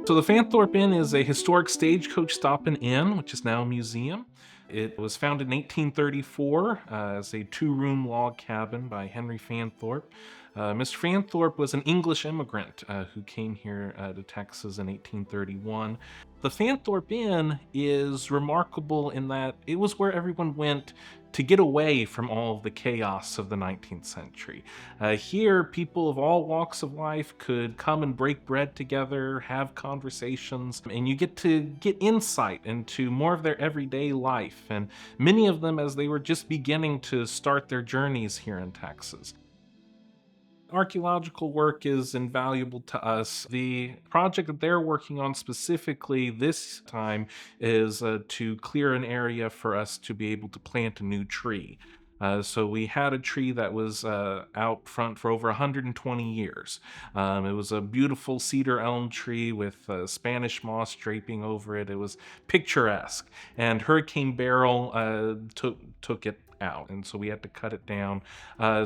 So the Fanthorp Inn is a historic stagecoach stop and inn, which is now a museum. It was founded in 1834 as a two-room log cabin by Henry Fanthorp. Mr. Fanthorp was an English immigrant who came here to Texas in 1831. The Fanthorp Inn is remarkable in that it was where everyone went to get away from all of the chaos of the 19th century. Here, people of all walks of life could come and break bread together, have conversations, and you get to get insight into more of their everyday life, and many of them as they were just beginning to start their journeys here in Texas. Archaeological work is invaluable to us. The project that they're working on specifically this time is to clear an area for us to be able to plant a new tree. So we had a tree that was out front for over 120 years. It was a beautiful cedar elm tree with Spanish moss draping over it. It was picturesque, and Hurricane Beryl took it out, and so we had to cut it down.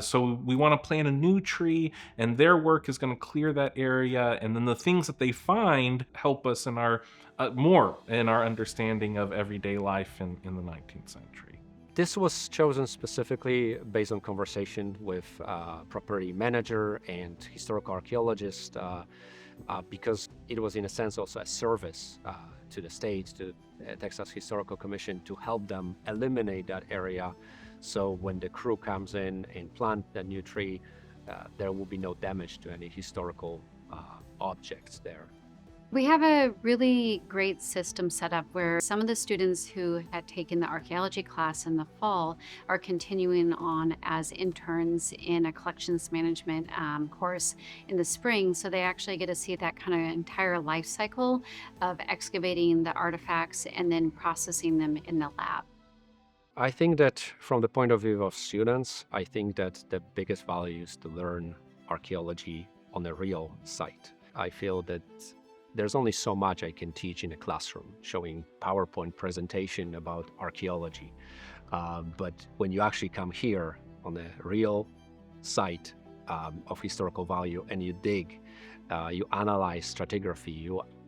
So we want to plant a new tree, and their work is going to clear that area, and then the things that they find help us in our more in our understanding of everyday life in the 19th century. This was chosen specifically based on conversation with property manager and historical archaeologist because it was in a sense also a service to the state, to Texas Historical Commission, to help them eliminate that area. So when the crew comes in and plant a new tree, there will be no damage to any historical objects there. We have a really great system set up where some of the students who had taken the archaeology class in the fall are continuing on as interns in a collections management course in the spring. So they actually get to see that kind of entire life cycle of excavating the artifacts and then processing them in the lab. I think that from the point of view of students, I think that the biggest value is to learn archaeology on a real site. I feel that there's only so much I can teach in a classroom, showing PowerPoint presentation about archaeology. But when you actually come here on a real site of historical value and you dig, you analyze stratigraphy,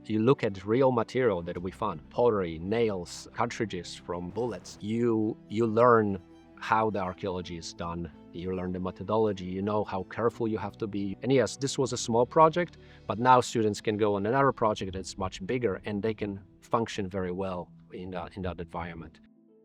you look at real material that we found, pottery, nails, cartridges from bullets, you learn how the archaeology is done. You learn the methodology, you know how careful you have to be. And yes, this was a small project, but now students can go on another project that's much bigger and they can function very well in that environment.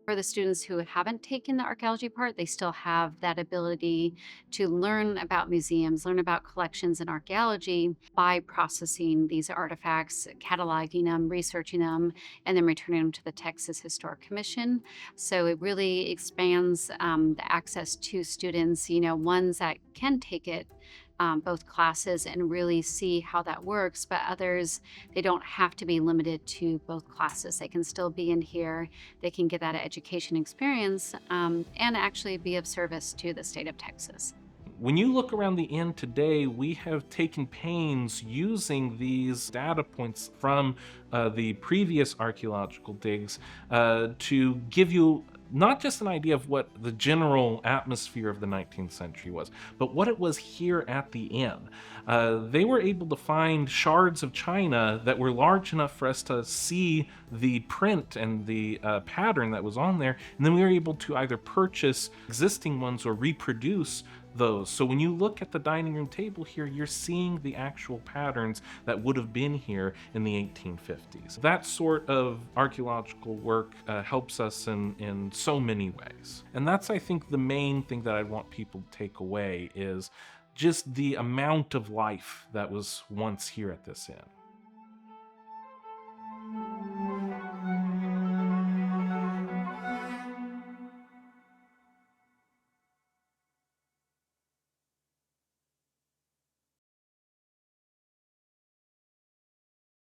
For the students who haven't taken the archaeology part, they still have that ability to learn about museums, learn about collections and archaeology by processing these artifacts, cataloging them, researching them, and then returning them to the Texas Historic Commission. So it really expands the access to students, ones that can take it both classes and really see how that works, but others, they don't have to be limited to both classes. They can still be in here, they can get that education experience and actually be of service to the state of Texas. When you look around the inn today, we have taken pains using these data points from the previous archaeological digs to give you not just an idea of what the general atmosphere of the 19th century was, but what it was here at the inn. They were able to find shards of china that were large enough for us to see the print and the pattern that was on there, and then we were able to either purchase existing ones or reproduce those. So when you look at the dining room table here, you're seeing the actual patterns that would have been here in the 1850s. That sort of archaeological work helps us in so many ways. And that's, I think, the main thing that I want people to take away is just the amount of life that was once here at this inn.